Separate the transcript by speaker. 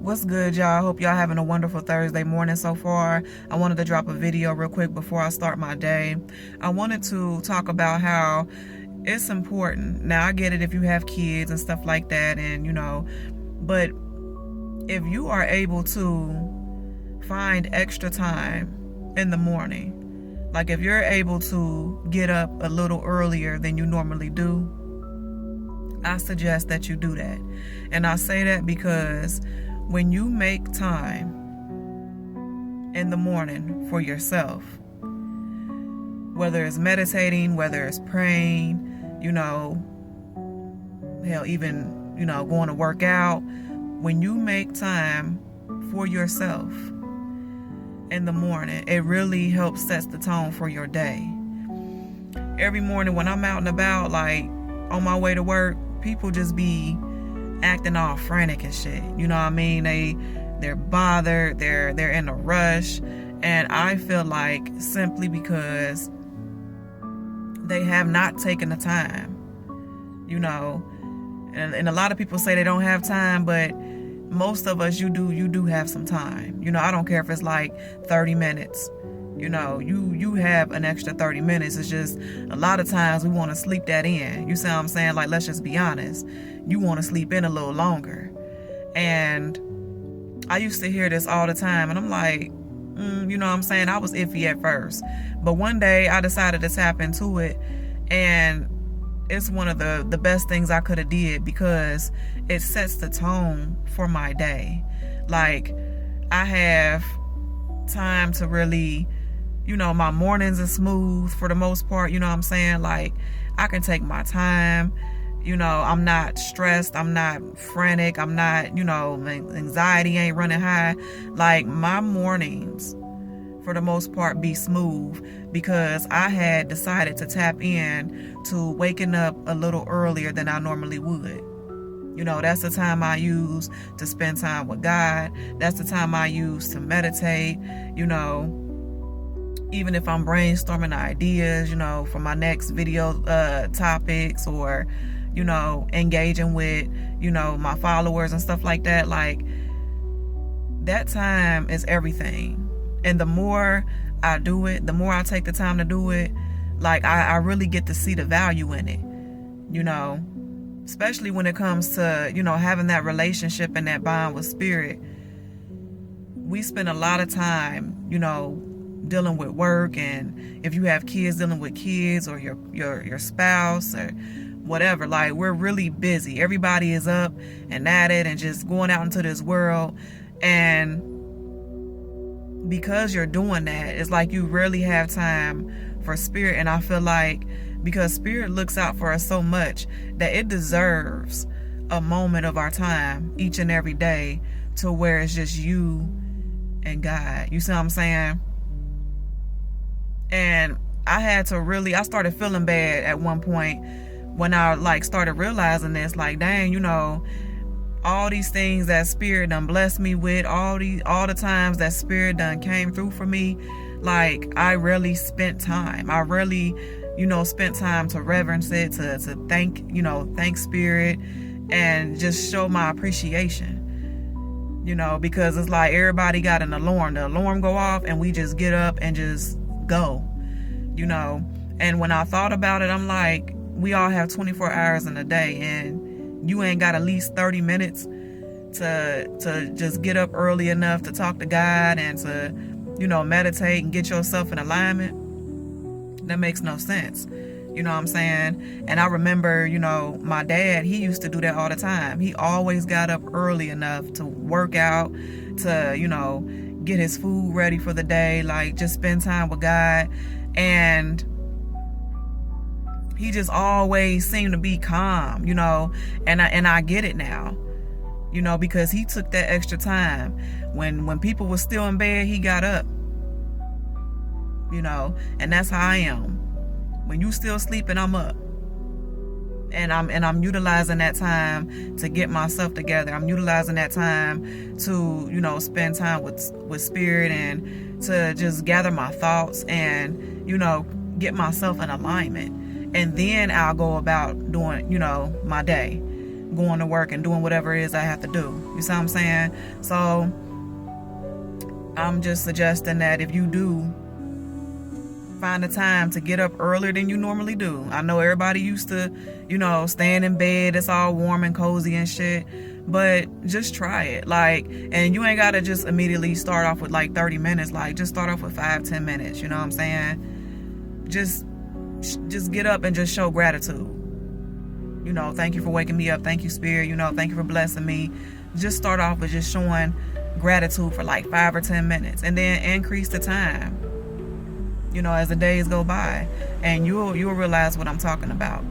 Speaker 1: What's good, y'all? Hope y'all having a wonderful Thursday morning so far. I wanted to drop a video real quick before I start my day. I wanted to talk about how it's important. Now, I get it if you have kids and stuff like that, but if you are able to find extra time in the morning, like if you're able to get up a little earlier than you normally do, I suggest that you do that. And I say that because when you make time in the morning for yourself, whether it's meditating, whether it's praying, hell, even, going to work out, when you make time for yourself in the morning, it really helps set the tone for your day. Every morning when I'm out and about, like on my way to work, people just be acting all frantic and shit. You know what I mean? They're bothered, they're in a rush, and I feel like simply because they have not taken the time, and a lot of people say they don't have time, but most of us, you do have some time. I don't care if it's like 30 minutes. You have an extra 30 minutes. It's just a lot of times we want to sleep that in. You see what I'm saying? Like, let's just be honest. You want to sleep in a little longer. And I used to hear this all the time. And I'm like, you know what I'm saying? I was iffy at first. But one day I decided to tap into it. And it's one of the best things I could have did because it sets the tone for my day. Like, I have time to really, my mornings are smooth for the most part. You know what I'm saying? Like, I can take my time. I'm not stressed. I'm not frantic. I'm not, anxiety ain't running high. Like, my mornings, for the most part, be smooth because I had decided to tap in to waking up a little earlier than I normally would. That's the time I use to spend time with God. That's the time I use to meditate, even if I'm brainstorming ideas, for my next video topics or, engaging with, my followers and stuff like that. Like, that time is everything. And the more I do it, the more I take the time to do it, like, I really get to see the value in it, especially when it comes to, having that relationship and that bond with spirit. We spend a lot of time, dealing with work, and if you have kids, dealing with kids or your spouse or whatever. Like, we're really busy. Everybody is up and at it and just going out into this world. And because you're doing that, it's like you rarely have time for spirit. And I feel like because spirit looks out for us so much that it deserves a moment of our time each and every day to where it's just you and God. You see what I'm saying? And I started feeling bad at one point when I started realizing this, like, dang, all these things that spirit done blessed me with, all the times that spirit done came through for me, like, I rarely spent time. I rarely, spent time to reverence it, to thank spirit and just show my appreciation. Because it's like everybody got an alarm. The alarm go off and we just get up and just go, and when I thought about it, I'm like, we all have 24 hours in a day, and you ain't got at least 30 minutes to just get up early enough to talk to God and to, meditate and get yourself in alignment. That makes no sense. You know what I'm saying? And I remember, my dad, he used to do that all the time. He always got up early enough to work out, to, get his food ready for the day, like, just spend time with God. And he just always seemed to be calm, and I get it now, because he took that extra time. When people were still in bed, he got up, and that's how I am. When you still sleeping, I'm up. And I'm utilizing that time to get myself together. I'm utilizing that time to, spend time with spirit and to just gather my thoughts and, get myself in alignment. And then I'll go about doing, my day. going to work and doing whatever it is I have to do. You see what I'm saying? So I'm just suggesting that if you do find the time to get up earlier than you normally do. I know everybody used to, staying in bed, it's all warm and cozy and shit, but just try it. Like, and you ain't gotta just immediately start off with like 30 minutes. Like, just start off with 5-10 minutes. You know what I'm saying? Just get up and just show gratitude. Thank you for waking me up. Thank you, Spirit. Thank you for blessing me. Just start off with just showing gratitude for like 5 or 10 minutes, and then increase the time, as the days go by, and you'll realize what I'm talking about.